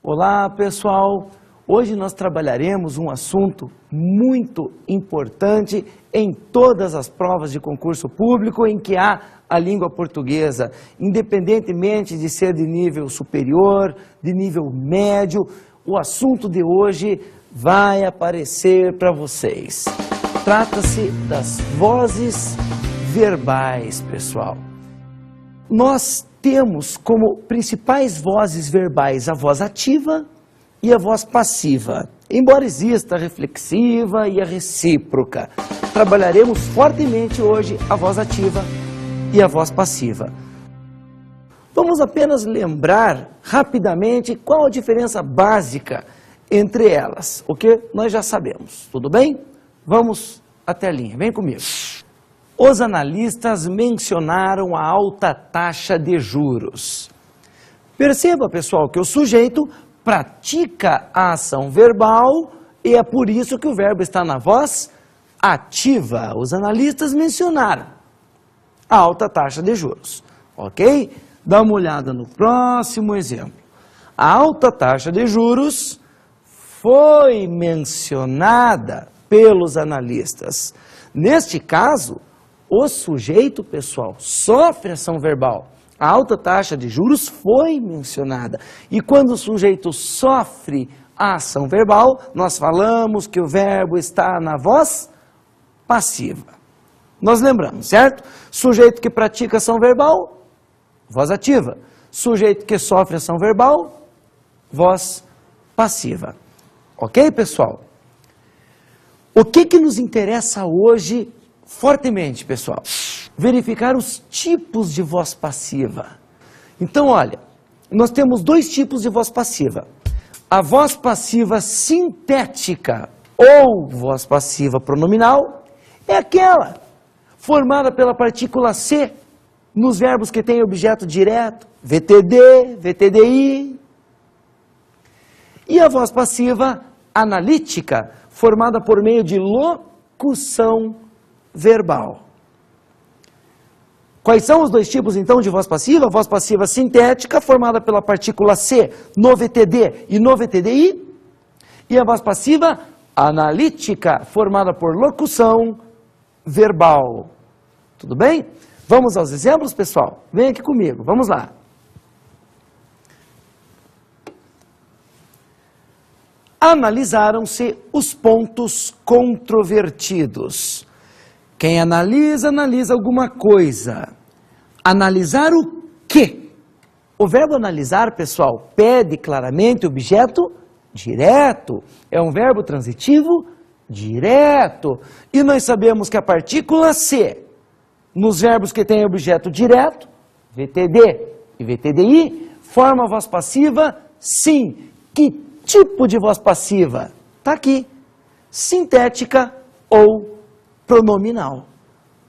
Olá, pessoal! Hoje nós trabalharemos um assunto muito importante em todas as provas de concurso público em que há a língua portuguesa, independentemente de ser de nível superior, de nível médio, o assunto de hoje vai aparecer para vocês. Trata-se das vozes verbais, pessoal. Nós temos como principais vozes verbais a voz ativa e a voz passiva, embora exista a reflexiva e a recíproca. Trabalharemos fortemente hoje a voz ativa e a voz passiva. Vamos apenas lembrar rapidamente qual a diferença básica entre elas, o que nós já sabemos, tudo bem? Vamos até a linha, vem comigo. Os analistas mencionaram a alta taxa de juros. Perceba, pessoal, que o sujeito pratica a ação verbal e é por isso que o verbo está na voz ativa. Os analistas mencionaram a alta taxa de juros, ok? Dá uma olhada no próximo exemplo. A alta taxa de juros foi mencionada pelos analistas. Neste caso, o sujeito, pessoal, sofre ação verbal. A alta taxa de juros foi mencionada. E quando o sujeito sofre a ação verbal, nós falamos que o verbo está na voz passiva. Nós lembramos, certo? Sujeito que pratica ação verbal, voz ativa. Sujeito que sofre ação verbal, voz passiva. Ok, pessoal? O que nos interessa hoje fortemente, pessoal? Verificar os tipos de voz passiva. Então, olha, nós temos dois tipos de voz passiva. A voz passiva sintética ou voz passiva pronominal é aquela formada pela partícula C nos verbos que têm objeto direto, VTD, VTDI. E a voz passiva analítica, formada por meio de locução verbal. Quais são os dois tipos, então, de voz passiva? A voz passiva sintética, formada pela partícula C no VTD e no VTDI. E a voz passiva analítica, formada por locução verbal. Tudo bem? Vamos aos exemplos, pessoal? Vem aqui comigo, vamos lá. Analisaram-se os pontos controvertidos. Quem analisa, analisa alguma coisa. Analisar o quê? O verbo analisar, pessoal, pede claramente objeto direto. É um verbo transitivo direto. E nós sabemos que a partícula C, nos verbos que têm objeto direto, VTD e VTDI, forma a voz passiva sim. Que tipo de voz passiva? Está aqui. Sintética ou pronominal.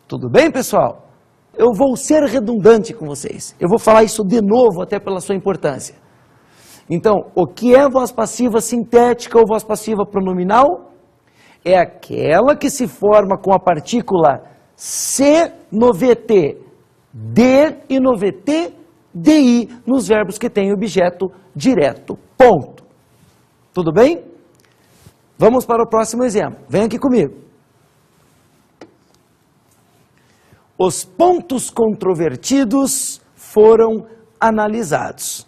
Tudo bem, pessoal? Eu vou ser redundante com vocês. Eu vou falar isso de novo, até pela sua importância. Então, o que é voz passiva sintética ou voz passiva pronominal? É aquela que se forma com a partícula C no VT, D e no VT, DI, nos verbos que têm objeto direto. Ponto. Tudo bem? Vamos para o próximo exemplo. Vem aqui comigo. Os pontos controvertidos foram analisados.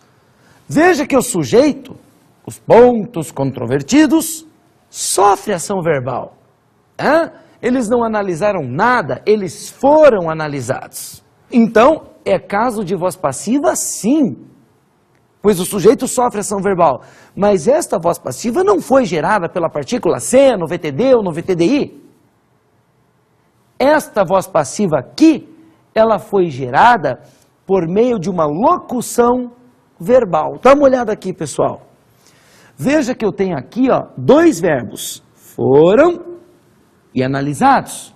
Veja que o sujeito, os pontos controvertidos, sofre ação verbal. Eles não analisaram nada, eles foram analisados. Então, é caso de voz passiva, sim, pois o sujeito sofre ação verbal. Mas esta voz passiva não foi gerada pela partícula C, no VTD ou no VTDI. Esta voz passiva aqui, ela foi gerada por meio de uma locução verbal. Dá uma olhada aqui, pessoal. Veja que eu tenho aqui, ó, dois verbos. Foram e analisados.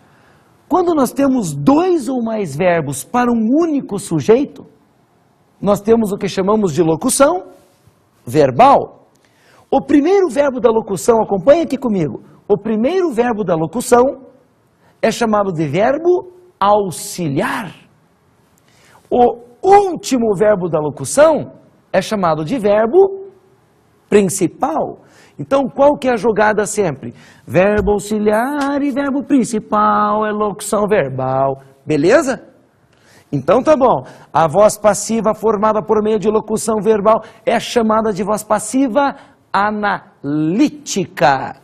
Quando nós temos dois ou mais verbos para um único sujeito, nós temos o que chamamos de locução verbal. O primeiro verbo da locução, acompanha aqui comigo. O primeiro verbo da locução é chamado de verbo auxiliar. O último verbo da locução é chamado de verbo principal. Então, qual que é a jogada sempre? Verbo auxiliar e verbo principal é locução verbal. Beleza? Então tá bom. A voz passiva formada por meio de locução verbal é chamada de voz passiva analítica.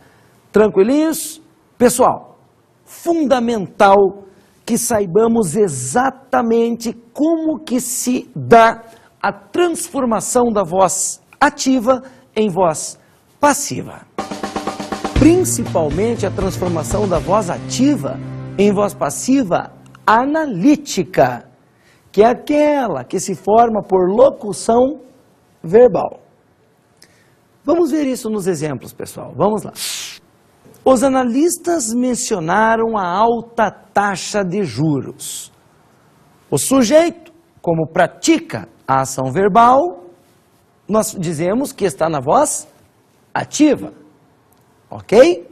Tranquilinhos? Pessoal, fundamental que saibamos exatamente como que se dá a transformação da voz ativa em voz passiva. Principalmente a transformação da voz ativa em voz passiva analítica, que é aquela que se forma por locução verbal. Vamos ver isso nos exemplos, pessoal. Vamos lá. Os analistas mencionaram a alta taxa de juros. O sujeito, como pratica a ação verbal, nós dizemos que está na voz ativa. Ok?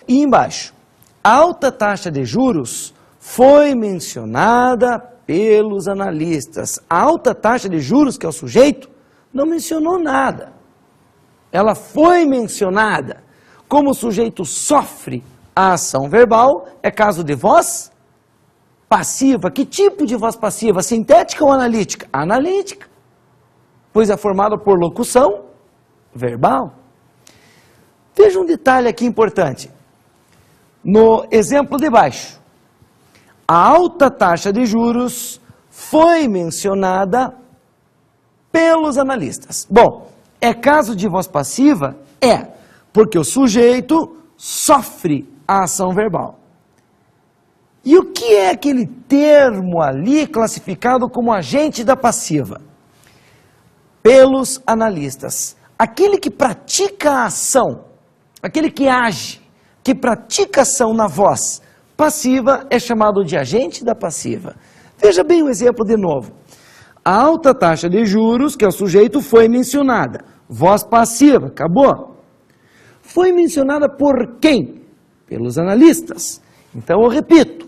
E embaixo, a alta taxa de juros foi mencionada pelos analistas. A alta taxa de juros, que é o sujeito, não mencionou nada. Ela foi mencionada. Como o sujeito sofre a ação verbal, é caso de voz passiva. Que tipo de voz passiva? Sintética ou analítica? Analítica. Pois é formada por locução verbal. Veja um detalhe aqui importante. No exemplo de baixo, a alta taxa de juros foi mencionada pelos analistas. Bom, é caso de voz passiva? É, porque o sujeito sofre a ação verbal. E o que é aquele termo ali classificado como agente da passiva? Pelos analistas, aquele que pratica a ação, aquele que age, que pratica ação na voz passiva é chamado de agente da passiva. Veja bem o exemplo de novo. A alta taxa de juros, que é o sujeito, foi mencionada. Voz passiva, acabou. Foi mencionada por quem? Pelos analistas. Então eu repito,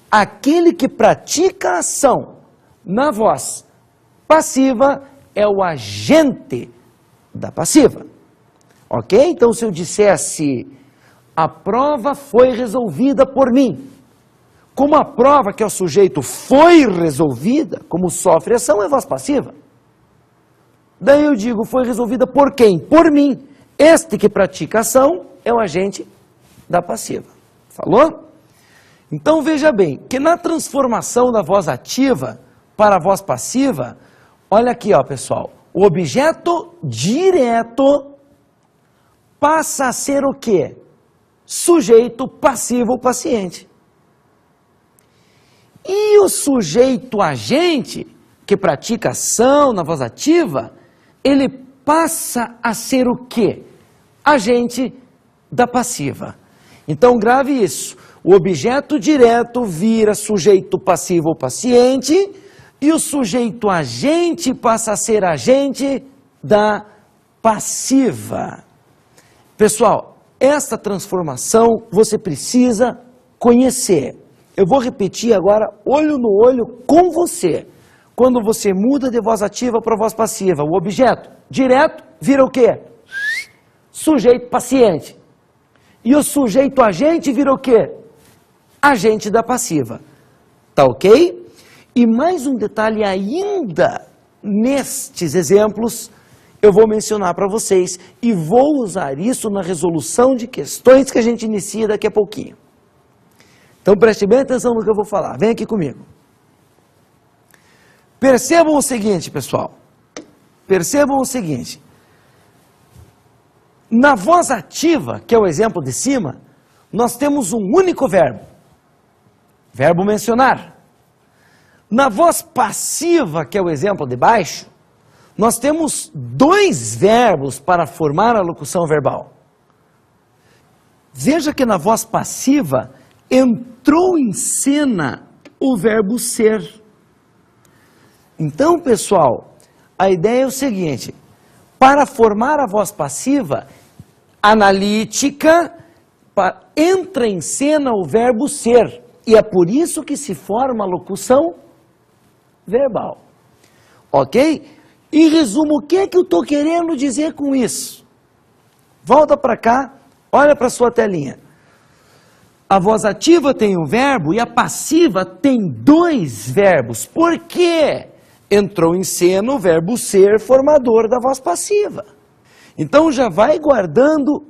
aquele que pratica a ação na voz passiva é o agente da passiva. Ok? Então se eu dissesse, a prova foi resolvida por mim. Como a prova, que é o sujeito, foi resolvida, como sofre ação, é voz passiva. Daí eu digo, foi resolvida por quem? Por mim. Este que pratica ação é o agente da passiva. Falou? Então veja bem, que na transformação da voz ativa para a voz passiva, olha aqui, ó, pessoal, o objeto direto passa a ser o quê? Sujeito passivo paciente. E o sujeito agente, que pratica ação na voz ativa, ele passa a ser o quê? Agente da passiva. Então grave isso. O objeto direto vira sujeito passivo paciente e o sujeito agente passa a ser agente da passiva. Pessoal, esta transformação você precisa conhecer. Eu vou repetir agora, olho no olho, com você. Quando você muda de voz ativa para voz passiva, o objeto direto vira o quê? Sujeito paciente. E o sujeito agente vira o quê? Agente da passiva. Tá ok? E mais um detalhe ainda nestes exemplos, eu vou mencionar para vocês e vou usar isso na resolução de questões que a gente inicia daqui a pouquinho. Então preste bem atenção no que eu vou falar. Vem aqui comigo. Percebam o seguinte, pessoal. Percebam o seguinte. Na voz ativa, que é o exemplo de cima, nós temos um único verbo. Verbo mencionar. Na voz passiva, que é o exemplo de baixo, nós temos dois verbos para formar a locução verbal. Veja que na voz passiva entrou em cena o verbo ser. Então, pessoal, a ideia é o seguinte: para formar a voz passiva analítica, entra em cena o verbo ser. E é por isso que se forma a locução verbal. Ok? Em resumo, o que é que eu estou querendo dizer com isso? Volta para cá, olha para sua telinha. A voz ativa tem um verbo e a passiva tem dois verbos. Por quê? Entrou em cena o verbo ser, formador da voz passiva. Então já vai guardando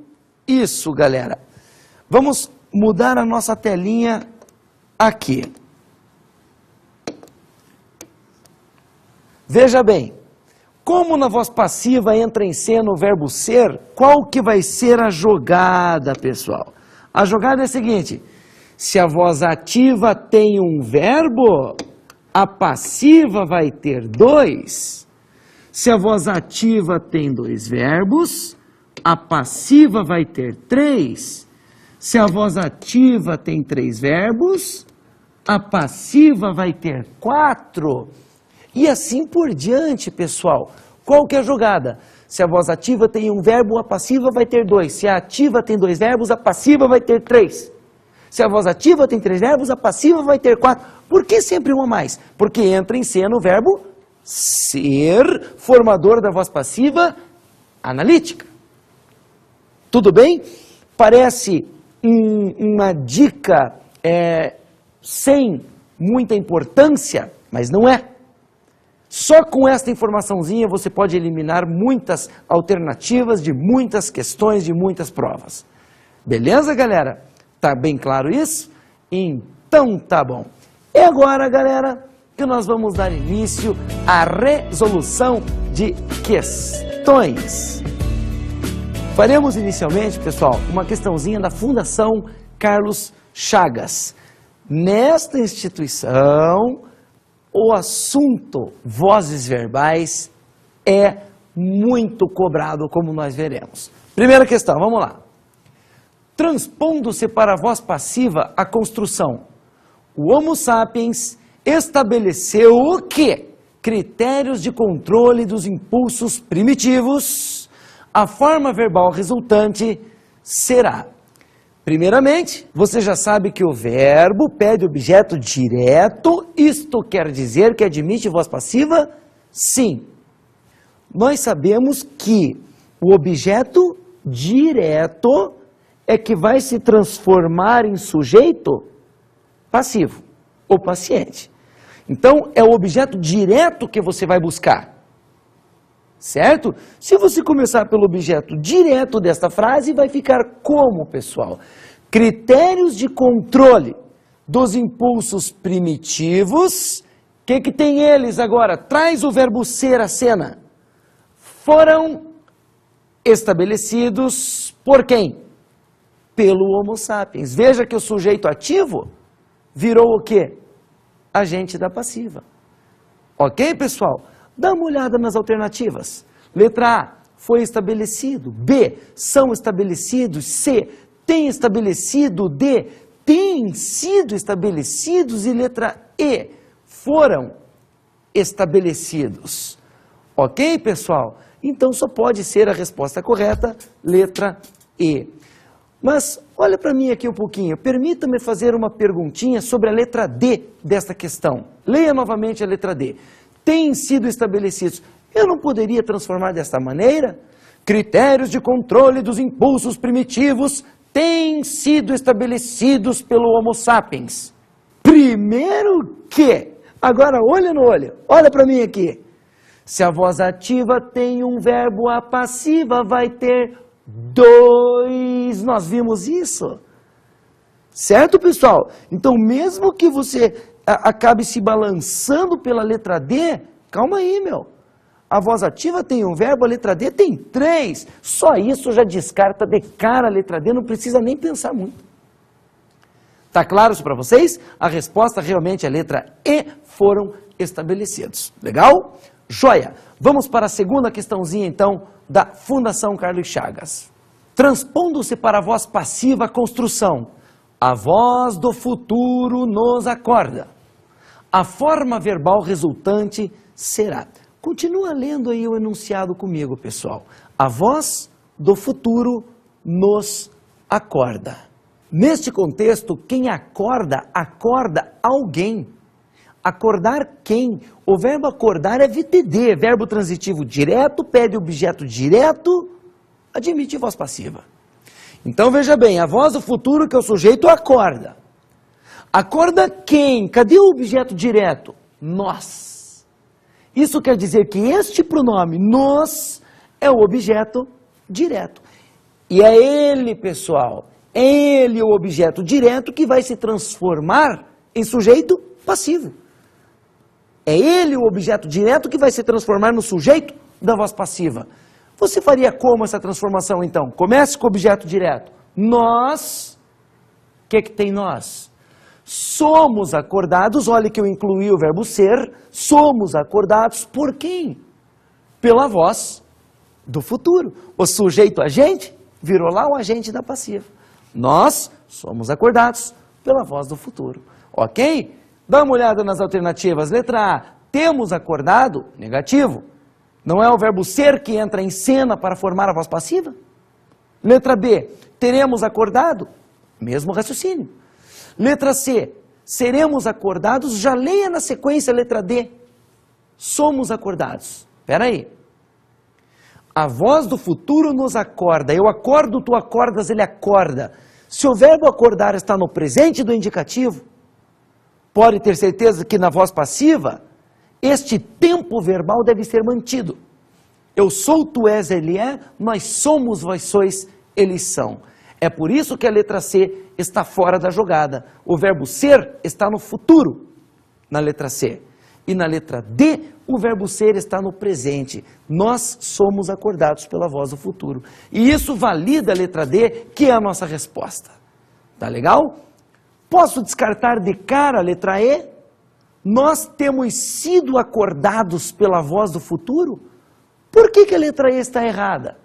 isso, galera. Vamos mudar a nossa telinha aqui. Veja bem, como na voz passiva entra em cena o verbo ser, qual que vai ser a jogada, pessoal? A jogada é a seguinte: se a voz ativa tem um verbo, a passiva vai ter dois. Se a voz ativa tem dois verbos, a passiva vai ter três. Se a voz ativa tem três verbos, a passiva vai ter quatro. E assim por diante, pessoal. Qual que é a jogada? Se a voz ativa tem um verbo, a passiva vai ter dois. Se a ativa tem dois verbos, a passiva vai ter três. Se a voz ativa tem três verbos, a passiva vai ter quatro. Por que sempre um a mais? Porque entra em cena o verbo ser, formador da voz passiva analítica. Tudo bem? Parece uma dica sem muita importância, mas não é. Só com esta informaçãozinha você pode eliminar muitas alternativas de muitas questões, de muitas provas. Beleza, galera? Tá bem claro isso? Então tá bom. E agora, galera, que nós vamos dar início à resolução de questões. Faremos inicialmente, pessoal, uma questãozinha da Fundação Carlos Chagas. Nesta instituição, o assunto vozes verbais é muito cobrado, como nós veremos. Primeira questão, vamos lá. Transpondo-se para a voz passiva a construção, o Homo sapiens estabeleceu o quê? Critérios de controle dos impulsos primitivos. A forma verbal resultante será: primeiramente, você já sabe que o verbo pede objeto direto. Isto quer dizer que admite voz passiva? Sim. Nós sabemos que o objeto direto é que vai se transformar em sujeito passivo ou paciente. Então, é o objeto direto que você vai buscar. Certo? Se você começar pelo objeto direto desta frase, vai ficar como, pessoal? Critérios de controle dos impulsos primitivos. O que tem eles agora? Traz o verbo ser à cena. Foram estabelecidos por quem? Pelo Homo sapiens. Veja que o sujeito ativo virou o quê? Agente da passiva. Ok, pessoal? Dá uma olhada nas alternativas. Letra A, foi estabelecido. B, são estabelecidos. C, tem estabelecido. D, têm sido estabelecidos. E letra E, foram estabelecidos. Ok, pessoal? Então só pode ser a resposta correta, letra E. Mas olha para mim aqui um pouquinho. Permita-me fazer uma perguntinha sobre a letra D desta questão. Leia novamente a letra D. Têm sido estabelecidos. Eu não poderia transformar desta maneira? Critérios de controle dos impulsos primitivos têm sido estabelecidos pelo Homo sapiens. Primeiro que, agora olha no olho, olha para mim aqui. Se a voz ativa tem um verbo, a passiva vai ter dois. Nós vimos isso. Certo, pessoal? Então, mesmo que você acabe se balançando pela letra D, calma aí, meu. A voz ativa tem um verbo, a letra D tem três. Só isso já descarta de cara a letra D, não precisa nem pensar muito. Tá claro isso para vocês? A resposta realmente é a letra E, foram estabelecidos. Legal? Joia! Vamos para a segunda questãozinha, então, da Fundação Carlos Chagas. Transpondo-se para a voz passiva a construção, a voz do futuro nos acorda. A forma verbal resultante será. Continua lendo aí o enunciado comigo, pessoal. A voz do futuro nos acorda. Neste contexto, quem acorda, acorda alguém. Acordar quem? O verbo acordar é VTD, verbo transitivo direto, pede objeto direto, admite voz passiva. Então veja bem, a voz do futuro que é o sujeito acorda. Acorda quem? Cadê o objeto direto? Nós. Isso quer dizer que este pronome, nós, é o objeto direto. E é ele, pessoal, é ele o objeto direto que vai se transformar em sujeito passivo. É ele o objeto direto que vai se transformar no sujeito da voz passiva. Você faria como essa transformação, então? Comece com o objeto direto. Nós, o que tem nós? Somos acordados, olha que eu incluí o verbo ser, somos acordados por quem? Pela voz do futuro. O sujeito agente virou lá o agente da passiva. Nós somos acordados pela voz do futuro. Ok? Dá uma olhada nas alternativas. Letra A, temos acordado, negativo. Não é o verbo ser que entra em cena para formar a voz passiva? Letra B, teremos acordado, mesmo raciocínio. Letra C, seremos acordados, já leia na sequência a letra D. Somos acordados. Espera aí. A voz do futuro nos acorda. Eu acordo, tu acordas, ele acorda. Se o verbo acordar está no presente do indicativo, pode ter certeza que na voz passiva, este tempo verbal deve ser mantido. Eu sou, tu és, ele é, nós somos, vós sois, eles são. É por isso que a letra C está fora da jogada. O verbo ser está no futuro, na letra C. E na letra D, o verbo ser está no presente. Nós somos acordados pela voz do futuro. E isso valida a letra D, que é a nossa resposta. Tá legal? Posso descartar de cara a letra E? Nós temos sido acordados pela voz do futuro? Por que a letra E está errada?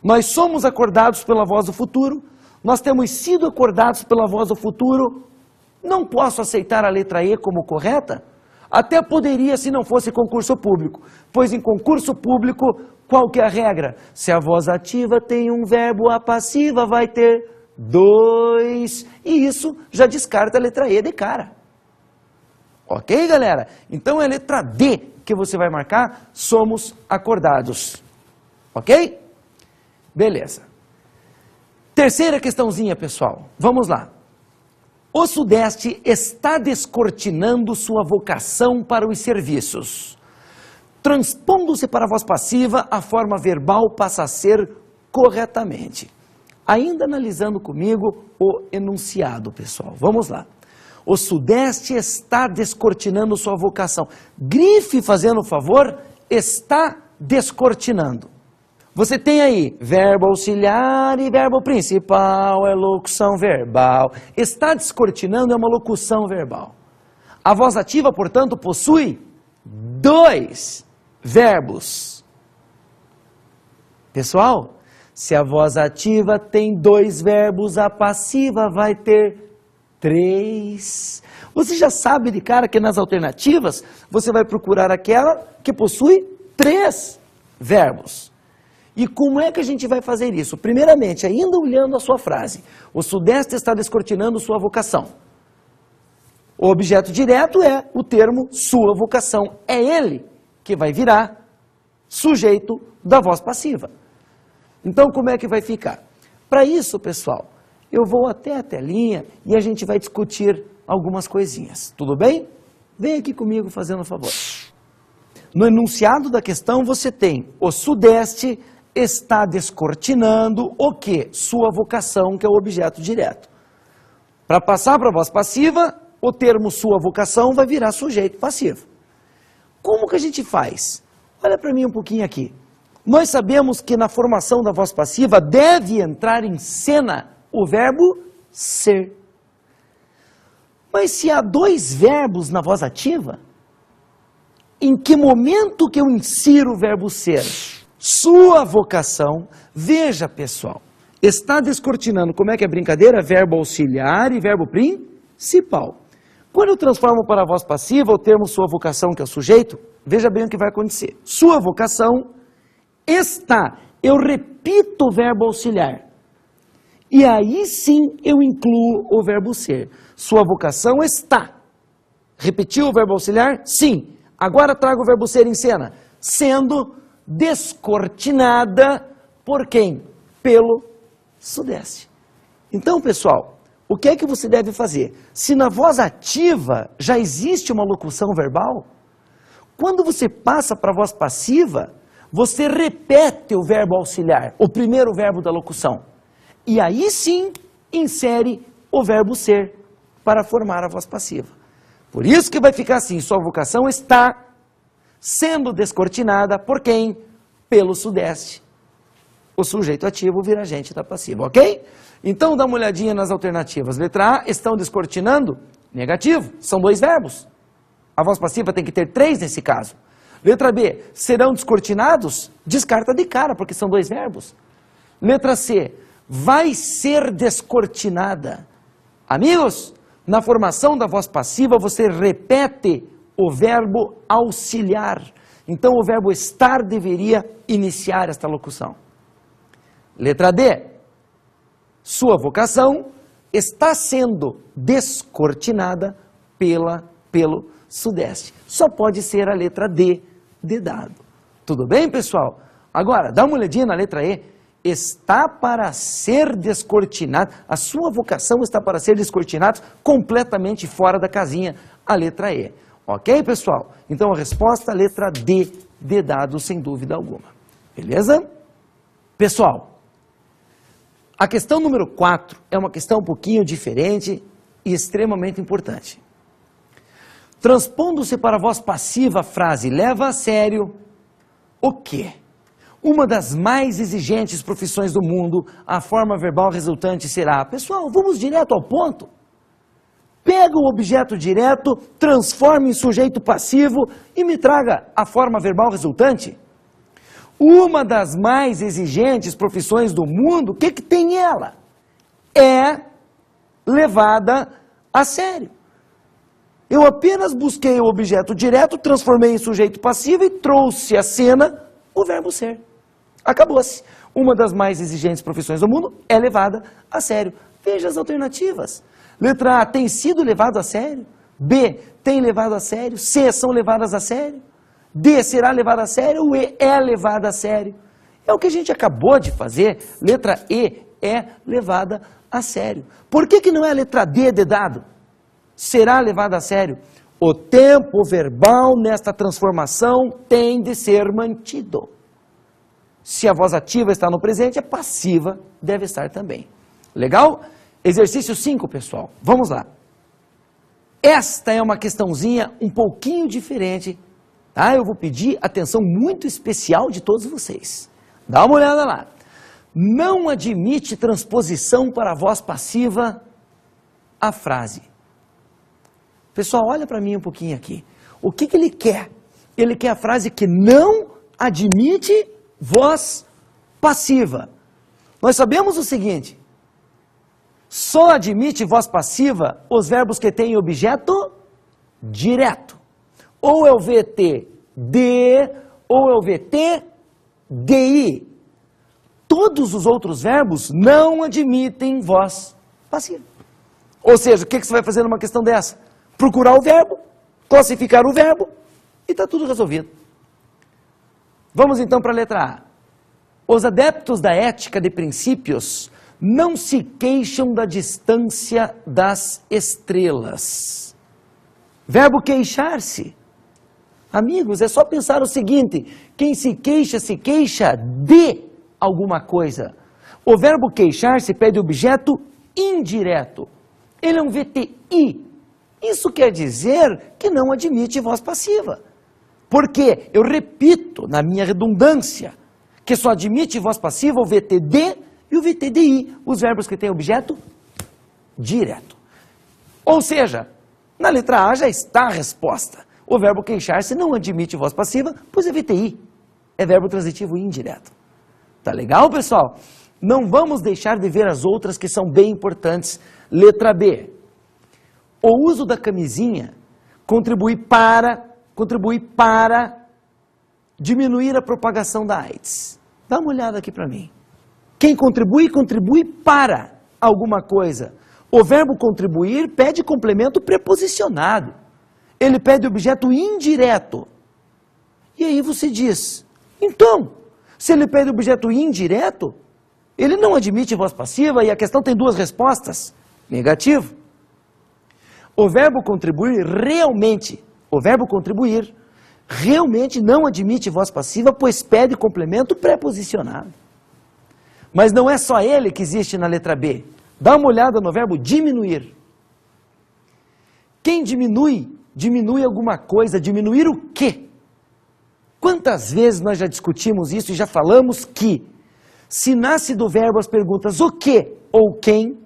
Nós somos acordados pela voz do futuro, nós temos sido acordados pela voz do futuro. Não posso aceitar a letra E como correta? Até poderia se não fosse concurso público, pois em concurso público, qual que é a regra? Se a voz ativa tem um verbo, a passiva vai ter 2, e isso já descarta a letra E de cara. Ok, galera? Então é a letra D que você vai marcar, somos acordados. Ok? Beleza. Terceira questãozinha, pessoal. Vamos lá. O Sudeste está descortinando sua vocação para os serviços. Transpondo-se para a voz passiva, a forma verbal passa a ser corretamente. Ainda analisando comigo o enunciado, pessoal. Vamos lá. O Sudeste está descortinando sua vocação. Grife, fazendo o favor, está descortinando. Você tem aí verbo auxiliar e verbo principal, é locução verbal. Está descortinando é uma locução verbal. A voz ativa, portanto, possui 2 verbos. Pessoal, se a voz ativa tem 2 verbos, a passiva vai ter 3. Você já sabe de cara que nas alternativas você vai procurar aquela que possui 3 verbos. E como é que a gente vai fazer isso? Primeiramente, ainda olhando a sua frase. O Sudeste está descortinando sua vocação. O objeto direto é o termo sua vocação. É ele que vai virar sujeito da voz passiva. Então, como é que vai ficar? Para isso, pessoal, eu vou até a telinha e a gente vai discutir algumas coisinhas. Tudo bem? Vem aqui comigo fazendo um favor. No enunciado da questão você tem o Sudeste está descortinando o quê? Sua vocação, que é o objeto direto. Para passar para a voz passiva, o termo sua vocação vai virar sujeito passivo. Como que a gente faz? Olha para mim um pouquinho aqui. Nós sabemos que na formação da voz passiva deve entrar em cena o verbo ser. Mas se há 2 verbos na voz ativa, em que momento que eu insiro o verbo ser? Sua vocação, veja pessoal, está descortinando, como é que é a brincadeira? Verbo auxiliar e verbo principal. Quando eu transformo para a voz passiva o termo sua vocação, que é o sujeito, veja bem o que vai acontecer. Sua vocação está, eu repito o verbo auxiliar. E aí sim eu incluo o verbo ser. Sua vocação está. Repetiu o verbo auxiliar? Sim. Agora trago o verbo ser em cena. Sendo descortinada por quem? Pelo Sudeste. Então, pessoal, o que é que você deve fazer? Se na voz ativa já existe uma locução verbal, quando você passa para a voz passiva, você repete o verbo auxiliar, o primeiro verbo da locução. E aí sim, insere o verbo ser para formar a voz passiva. Por isso que vai ficar assim, sua vocação está sendo descortinada por quem? Pelo Sudeste. O sujeito ativo vira agente da passiva, ok? Então dá uma olhadinha nas alternativas. Letra A, estão descortinando? Negativo, são 2 verbos. A voz passiva tem que ter 3 nesse caso. Letra B, serão descortinados? Descarta de cara, porque são 2 verbos. Letra C, vai ser descortinada. Amigos, na formação da voz passiva você repete o verbo auxiliar. Então o verbo estar deveria iniciar esta locução. Letra D, sua vocação está sendo descortinada pelo Sudeste. Só pode ser a letra D de dado. Tudo bem, pessoal? Agora, dá uma olhadinha na letra E. Está para ser descortinado, a sua vocação está para ser descortinado completamente fora da casinha, a letra E. Ok, pessoal? Então a resposta, letra D de dado, sem dúvida alguma. Beleza? Pessoal, a questão número 4 é uma questão um pouquinho diferente e extremamente importante. Transpondo-se para a voz passiva, a frase leva a sério o quê? Uma das mais exigentes profissões do mundo, a forma verbal resultante será... Pessoal, vamos direto ao ponto. Pega o objeto direto, transforma em sujeito passivo e me traga a forma verbal resultante. Uma das mais exigentes profissões do mundo, o que tem ela? É levada a sério. Eu apenas busquei o objeto direto, transformei em sujeito passivo e trouxe à cena o verbo ser. Acabou-se. Uma das mais exigentes profissões do mundo é levada a sério. Veja as alternativas. Letra A, tem sido levado a sério. B, tem levado a sério. C, são levadas a sério. D, será levado a sério. O E, é levado a sério. É o que a gente acabou de fazer. Letra E, é levada a sério. Por que não é a letra D de dado? Será levada a sério. O tempo verbal nesta transformação tem de ser mantido. Se a voz ativa está no presente, a passiva deve estar também. Legal? Exercício 5, pessoal. Vamos lá. Esta é uma questãozinha um pouquinho diferente, tá? Eu vou pedir atenção muito especial de todos vocês. Dá uma olhada lá. Não admite transposição para a voz passiva a frase. Pessoal, olha para mim um pouquinho aqui. O que ele quer? Ele quer a frase que não admite voz passiva. Nós sabemos o seguinte, só admite voz passiva os verbos que têm objeto direto. Ou é o VT de, ou é o VT DI. Todos os outros verbos não admitem voz passiva. Ou seja, o que você vai fazer numa questão dessa? Procurar o verbo, classificar o verbo e está tudo resolvido. Vamos então para a letra A. Os adeptos da ética de princípios não se queixam da distância das estrelas. Verbo queixar-se. Amigos, é só pensar o seguinte, quem se queixa de alguma coisa. O verbo queixar-se pede objeto indireto. Ele é um VTI. Isso quer dizer que não admite voz passiva. Porque, eu repito, na minha redundância, que só admite voz passiva o VTD e o VTDI, os verbos que têm objeto direto. Ou seja, na letra A já está a resposta. O verbo queixar-se não admite voz passiva, pois é VTI, é verbo transitivo indireto. Tá legal, pessoal? Não vamos deixar de ver as outras que são bem importantes. Letra B. O uso da camisinha contribui para diminuir a propagação da AIDS. Dá uma olhada aqui para mim. Quem contribui para alguma coisa. O verbo contribuir pede complemento preposicionado. Ele pede objeto indireto. E aí você diz, então, Se ele pede objeto indireto, ele não admite voz passiva e a questão tem duas respostas. Negativo. O verbo contribuir realmente não admite voz passiva, pois pede complemento preposicionado. Mas não é só ele que existe na letra B. Dá uma olhada no verbo diminuir. Quem diminui, diminui alguma coisa. Diminuir o quê? Quantas vezes nós já discutimos isso e já falamos que se nasce do verbo as perguntas o que ou quem,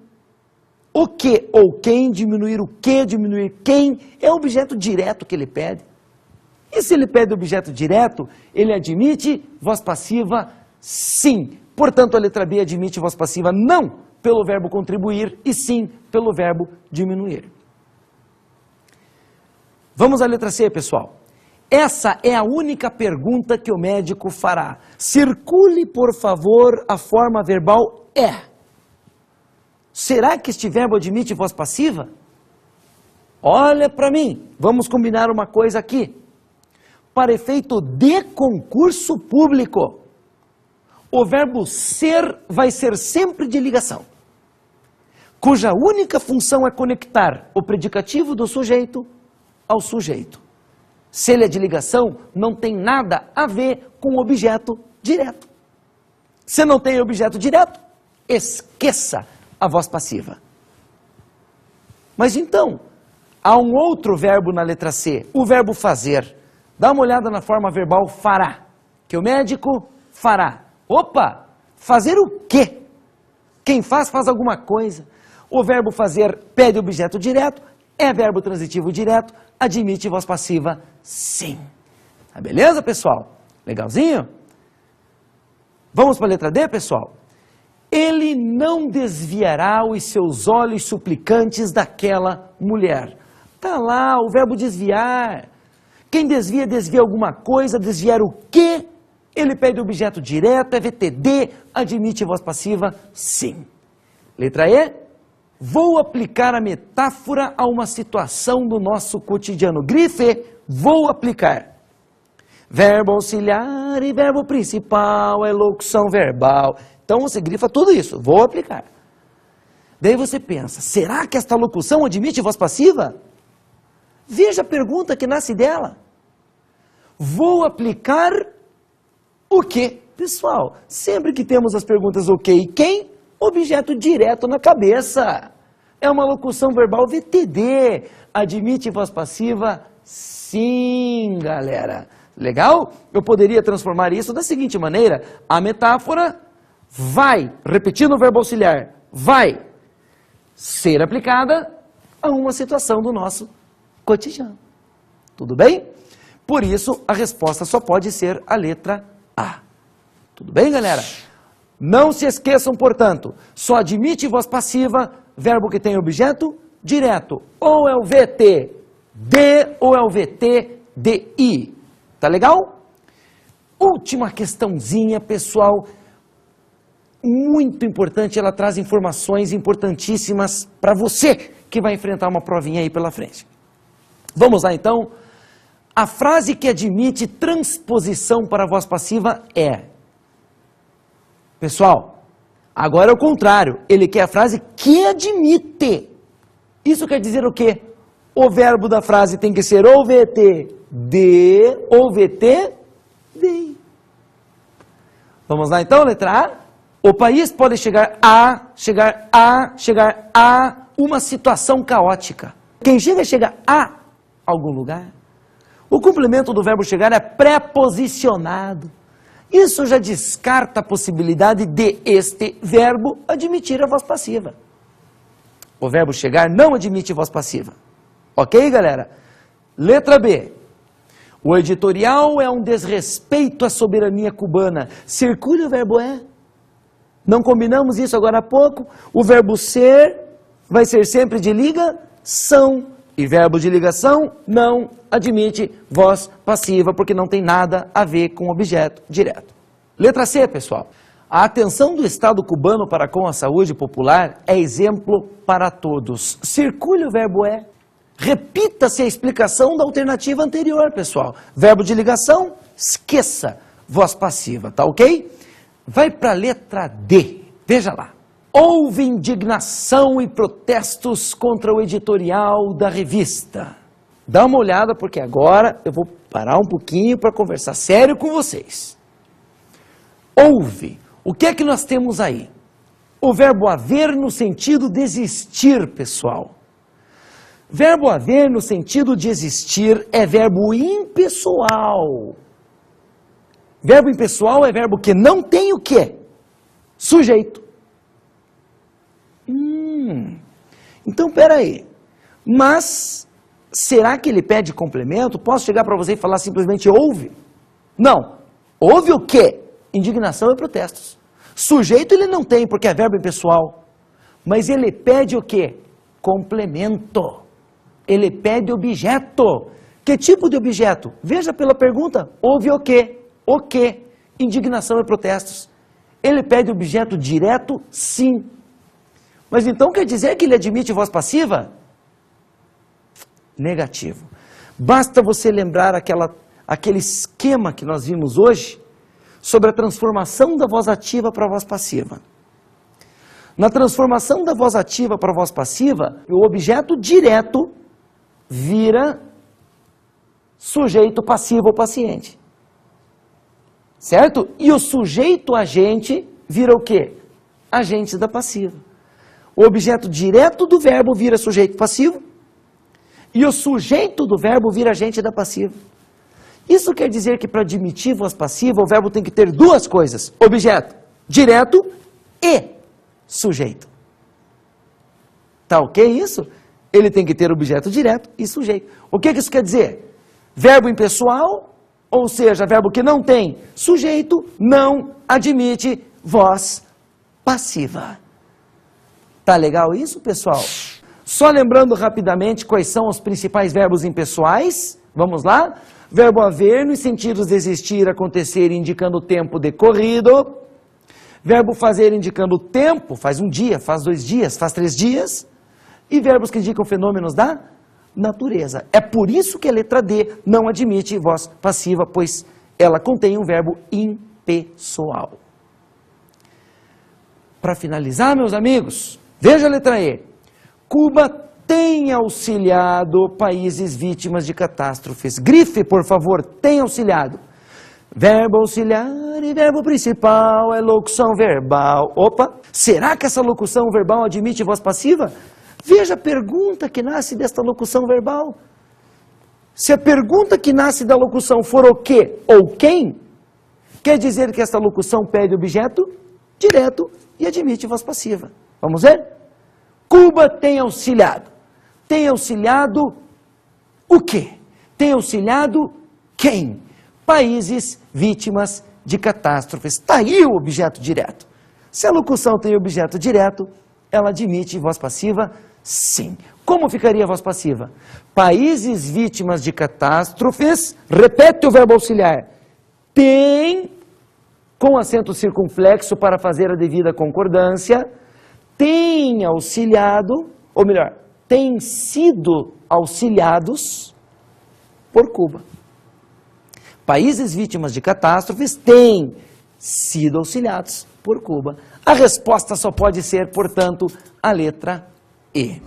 o que ou quem, diminuir o que, diminuir quem, é o objeto direto que ele pede. E se ele pede objeto direto, ele admite voz passiva sim. Portanto, a letra B admite voz passiva não pelo verbo contribuir e sim pelo verbo diminuir. Vamos à letra C, pessoal. Essa é a única pergunta que o médico fará. Circule, por favor, a forma verbal é. Será que este verbo admite voz passiva? Olha para mim, vamos combinar uma coisa aqui. Para efeito de concurso público, o verbo ser vai ser sempre de ligação, cuja única função é conectar o predicativo do sujeito ao sujeito. Se ele é de ligação, não tem nada a ver com o objeto direto. Se não tem objeto direto, esqueça a voz passiva. Mas então, há um outro verbo na letra C, o verbo fazer. Dá uma olhada na forma verbal fará, que o médico fará. Opa, fazer o quê? Quem faz, faz alguma coisa. O verbo fazer pede objeto direto, é verbo transitivo direto, admite voz passiva sim. Tá beleza, pessoal? Legalzinho? Vamos para a letra D, pessoal? Ele não desviará os seus olhos suplicantes daquela mulher. Tá lá o verbo desviar. Quem desvia, desvia alguma coisa. Desviar o quê? Ele pede objeto direto, é VTD, admite voz passiva sim. Letra E. Vou aplicar a metáfora a uma situação do nosso cotidiano. Grife, vou aplicar. Verbo auxiliar e verbo principal é locução verbal. Então você grifa tudo isso, vou aplicar. Daí você pensa, será que esta locução admite voz passiva? Veja a pergunta que nasce dela. Vou aplicar o quê? Pessoal, sempre que temos as perguntas o quê e quem, objeto direto na cabeça. É uma locução verbal VTD. Admite voz passiva? Sim, galera. Legal? Eu poderia transformar isso da seguinte maneira. A metáfora vai, repetindo o verbo auxiliar, vai ser aplicada a uma situação do nosso cotidiano. Tudo bem? Por isso, a resposta só pode ser a letra A. Tudo bem, galera? Não se esqueçam, portanto, só admite voz passiva, verbo que tem objeto direto. Ou é o VT-D ou é o VT-DI. Tá legal? Última questãozinha, pessoal, muito importante, ela traz informações importantíssimas para você que vai enfrentar uma provinha aí pela frente. Vamos lá, então. A frase que admite transposição para a voz passiva é... Pessoal, agora é o contrário. Ele quer a frase que admite. Isso quer dizer o quê? O verbo da frase tem que ser ou VT-D ou VT-DI. Vamos lá então, letra A. O país pode chegar a uma situação caótica. Quem chega a algum lugar. O complemento do verbo chegar é preposicionado. Isso já descarta a possibilidade de este verbo admitir a voz passiva. O verbo chegar não admite voz passiva. Ok, galera? Letra B. O editorial é um desrespeito à soberania cubana. Circule o verbo é. Não combinamos isso agora há pouco? O verbo ser vai ser sempre de ligação. E verbo de ligação não admite voz passiva, porque não tem nada a ver com objeto direto. Letra C, pessoal. A atenção do Estado cubano para com a saúde popular é exemplo para todos. Circule o verbo é. Repita-se a explicação da alternativa anterior, pessoal. Verbo de ligação, esqueça. voz passiva, tá ok? Vai para a letra D, veja lá. Houve indignação e protestos contra o editorial da revista. Dá uma olhada, porque agora eu vou parar um pouquinho para conversar sério com vocês. Houve. O que é que nós temos aí? O verbo haver no sentido de existir, pessoal. Verbo haver no sentido de existir é verbo impessoal. Verbo impessoal é verbo que não tem o quê? Sujeito. Então, peraí. Mas, será que ele pede complemento? Posso chegar para você e falar simplesmente houve? Não. Houve o quê? Indignação e protestos. Sujeito ele não tem, porque é verbo impessoal. Mas ele pede o quê? Complemento. Ele pede objeto. Que tipo de objeto? Veja pela pergunta. Houve o quê? O quê? Indignação e protestos. Ele pede objeto direto? Sim. Mas então quer dizer que ele admite voz passiva? Negativo. Basta você lembrar aquele esquema que nós vimos hoje sobre a transformação da voz ativa para a voz passiva. Na transformação da voz ativa para a voz passiva, o objeto direto vira sujeito passivo ou paciente. Certo? E o sujeito agente vira o quê? Agente da passiva. O objeto direto do verbo vira sujeito passivo e o sujeito do verbo vira agente da passiva. Isso quer dizer que para admitir voz passiva o verbo tem que ter duas coisas: objeto direto e sujeito. Tá ok isso? Ele tem que ter objeto direto e sujeito. O que isso quer dizer? Verbo impessoal, ou seja, verbo que não tem sujeito, não admite voz passiva. Tá legal isso, pessoal? Só lembrando rapidamente quais são os principais verbos impessoais. Vamos lá? Verbo haver nos sentidos de existir, acontecer, indicando o tempo decorrido. Verbo fazer indicando o tempo, faz um dia, faz 2 dias, faz 3 dias. E verbos que indicam fenômenos da natureza. É por isso que a letra D não admite voz passiva, pois ela contém um verbo impessoal. Para finalizar, meus amigos, veja a letra E. Cuba tem auxiliado países vítimas de catástrofes. Grife, por favor, tem auxiliado. Verbo auxiliar e verbo principal é locução verbal. Opa, será que essa locução verbal admite voz passiva? Veja a pergunta que nasce desta locução verbal. Se a pergunta que nasce da locução for o que ou quem, quer dizer que esta locução pede objeto direto e admite voz passiva. Vamos ver? Cuba tem auxiliado. Tem auxiliado o quê? Tem auxiliado quem? Países vítimas de catástrofes. Está aí o objeto direto. Se a locução tem objeto direto, ela admite voz passiva? Sim. Como ficaria a voz passiva? Países vítimas de catástrofes, repete o verbo auxiliar, tem, com acento circunflexo para fazer a devida concordância, tem auxiliado, ou melhor, tem sido auxiliados por Cuba. Países vítimas de catástrofes têm sido auxiliados por Cuba. A resposta só pode ser, portanto, a letra E.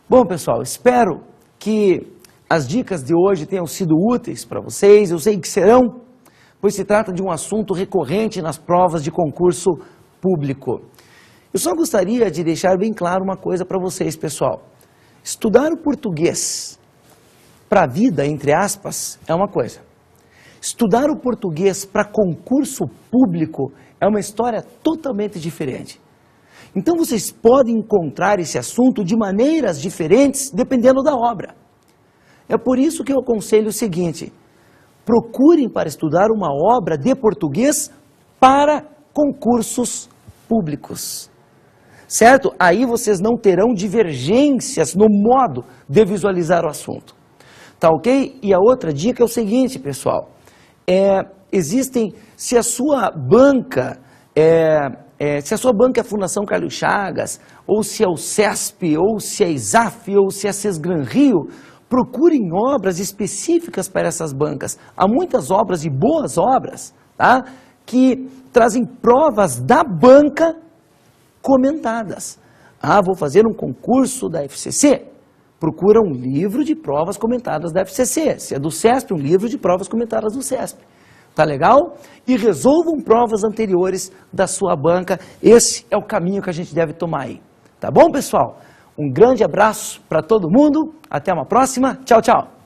Bom, pessoal, espero que as dicas de hoje tenham sido úteis para vocês. Eu sei que serão, pois se trata de um assunto recorrente nas provas de concurso público. Eu só gostaria de deixar bem claro uma coisa para vocês, pessoal. Estudar o português para a vida, entre aspas, é uma coisa. Estudar o português para concurso público é uma história totalmente diferente. Então vocês podem encontrar esse assunto de maneiras diferentes dependendo da obra. É por isso que eu aconselho o seguinte: procurem para estudar uma obra de português para concursos públicos. Certo? Aí vocês não terão divergências no modo de visualizar o assunto. Tá ok? E a outra dica é o seguinte, pessoal. Se a sua banca é a Fundação Carlos Chagas, ou se é o CESP, ou se é a ISAF, ou se é a Sesgran Rio, Procurem obras específicas para essas bancas. Há muitas obras e boas obras, tá? Que trazem provas da banca comentadas. Ah, vou fazer um concurso da FCC. Procura um livro de provas comentadas da FCC. Se é do CESP, um livro de provas comentadas do CESP. Tá legal? E resolvam provas anteriores da sua banca. Esse é o caminho que a gente deve tomar aí. Tá bom, pessoal? Um grande abraço para todo mundo. Até uma próxima. Tchau, tchau.